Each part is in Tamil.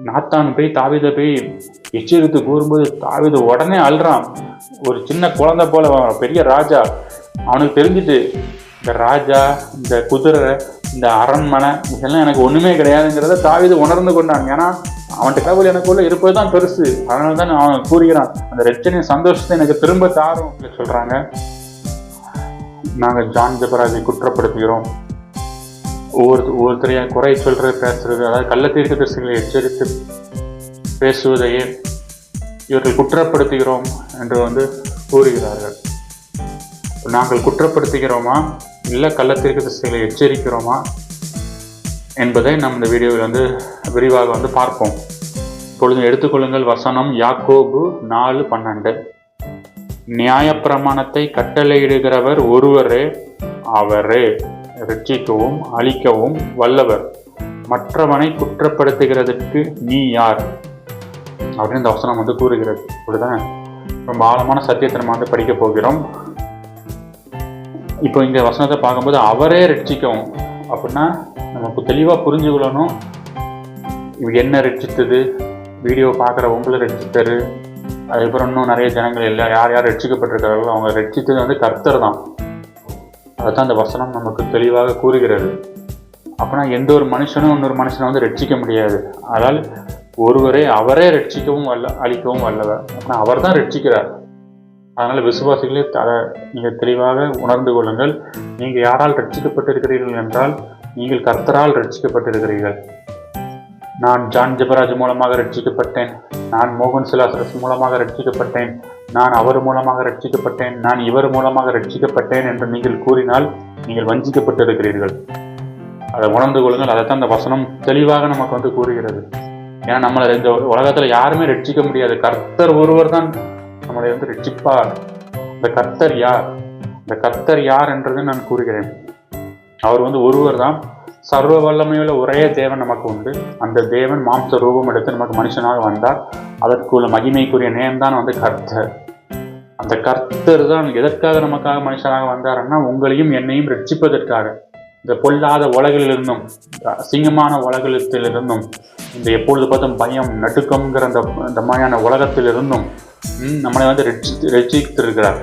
நாத்தான் போய் தாவீதை போய் எச்சரித்து கூறும்போது தாவீது உடனே அழுறான். ஒரு சின்ன குழந்தை போல, பெரிய ராஜா. அவனுக்கு தெரிஞ்சுட்டு இந்த ராஜா, இந்த குதிரை, இந்த அரண்மனை இதெல்லாம் எனக்கு ஒண்ணுமே கிடையாதுங்கிறத தாவீது உணர்ந்து கொண்டான். ஏன்னா அவன்கிட்ட கடவுள் எனக்குள்ள இருப்பது தான் பெருசு. அதனால தான் அவன் கூறுகிறான், அந்த ரட்சணையின் சந்தோஷத்தை எனக்கு திரும்ப தாரும் சொல்றாங்க. நாங்கள் ஜான் ஜெபராஜை குற்றப்படுத்துகிறோம். ஒவ்வொருத்தரைய குறை சொல்றது, பேசுறது, அதாவது கள்ளத்தீர்க்க தரிசிகளை எச்சரித்து பேசுவதையே இவர்கள் குற்றப்படுத்துகிறோம் என்று கூறுகிறார்கள். நாங்கள் குற்றப்படுத்துகிறோமா இல்லை கள்ளத்தீர்க்க தரிசிகளை எச்சரிக்கிறோமா என்பதை நம்ம இந்த வீடியோவில் விரிவாக பார்ப்போம். இப்பொழுது எடுத்துக்கொள்ளுங்கள் வசனம் யாக்கோபு 4:12. நியாயப்பிரமாணத்தை கட்டளையிடுகிறவர் ஒருவரே, அவரே ரட்சிக்கவும் அழிக்கவும் வல்லவர். மற்றவனை குற்றப்படுத்துகிறதுக்கு நீ யார் அப்படின்னு இந்த வசனம் கூறுகிறது. அப்படிதான் ரொம்ப ஆழமான சத்தியத்தை நம்ம படிக்க போகிறோம். இப்போ இந்த வசனத்தை பார்க்கும்போது அவரே ரட்சிக்கவும் அப்படின்னா நமக்கு தெளிவாக புரிஞ்சுக்கொள்ளணும். இது என்ன ரட்சித்தது, வீடியோ பார்க்குற உங்களை ரட்சித்தாரு, அதுக்கப்புறம் இன்னும் நிறைய ஜனங்கள் எல்லாம் யார் யார் ரட்சிக்கப்பட்டிருக்கிறார்களோ அவங்க ரட்சித்தது கர்த்தர் தான். அதுதான் அந்த வசனம் நமக்கு தெளிவாக கூறுகிறது. அப்படின்னா எந்த ஒரு மனுஷனும் இன்னொரு மனுஷனை ரட்சிக்க முடியாது. அதனால் ஒருவரே, அவரே ரட்சிக்கவும் அழிக்கவும் வல்லவர். அப்படின்னா அவர் தான் ரட்சிக்கிறார். அதனால் விசுவாசிகளே நீங்கள் தெளிவாக உணர்ந்து கொள்ளுங்கள். நீங்கள் யாரால் ரட்சிக்கப்பட்டிருக்கிறீர்கள் என்றால் நீங்கள் கர்த்தரால் ரட்சிக்கப்பட்டிருக்கிறீர்கள். நான் ஜான் ஜெபராஜ் மூலமாக ரட்சிக்கப்பட்டேன், நான் மோகன் சிலாசரஸ் மூலமாக ரட்சிக்கப்பட்டேன், நான் அவர் மூலமாக ரட்சிக்கப்பட்டேன், நான் இவர் மூலமாக ரட்சிக்கப்பட்டேன் என்று நீங்கள் கூறினால் நீங்கள் வஞ்சிக்கப்பட்டிருக்கிறீர்கள். அதை உணர்ந்து கொள்ளுங்கள். அதைத்தான் இந்த வசனம் தெளிவாக நமக்கு கூறுகிறது. ஏன்னா நம்மளை இந்த உலகத்தில் யாருமே ரட்சிக்க முடியாது. கர்த்தர் ஒருவர் தான் நம்மளை ரட்சிப்பார். இந்த கர்த்தர் யார்? இந்த கர்த்தர் யார் என்றதை நான் கூறுகிறேன். அவர் ஒருவர் தான். சர்வ வல்லமையுள்ள ஒரே தேவன் நமக்கு உண்டு. அந்த தேவன் மாம்ச ரூபம் எடுத்து நமக்கு மனுஷனாக வந்தார். அதற்குள்ள மகிமைக்குரிய நேம் தான் கர்த்தர். அந்த கர்த்தர் தான் எதற்காக நமக்காக மனுஷனாக வந்தார்னா உங்களையும் என்னையும் ரட்சிப்பதற்காக. இந்த பொல்லாத உலகிலிருந்தும், அசிங்கமான உலகத்திலிருந்தும், இந்த எப்பொழுது பார்த்தும் பயம் நடுக்கம்ங்கிற அந்த மாதிரியான உலகத்திலிருந்தும் நம்மளை ரட்சித்திருக்கிறார்.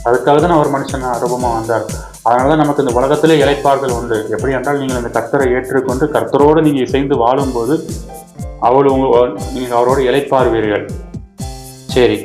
அதுக்காக தான் அவர் மனுஷன் ரூபமாக வந்தார். அதனால தான் நமக்கு இந்த உலகத்திலே இளைப்பாறுதல் உண்டு. எப்படி என்றால் நீங்கள் இந்த கர்த்தரை ஏற்றுக்கொண்டு கர்த்தரோடு நீங்கள் இசைந்து வாழும்போது நீங்கள் அவரோடு இளைப்பாறுவீர்கள். சரி,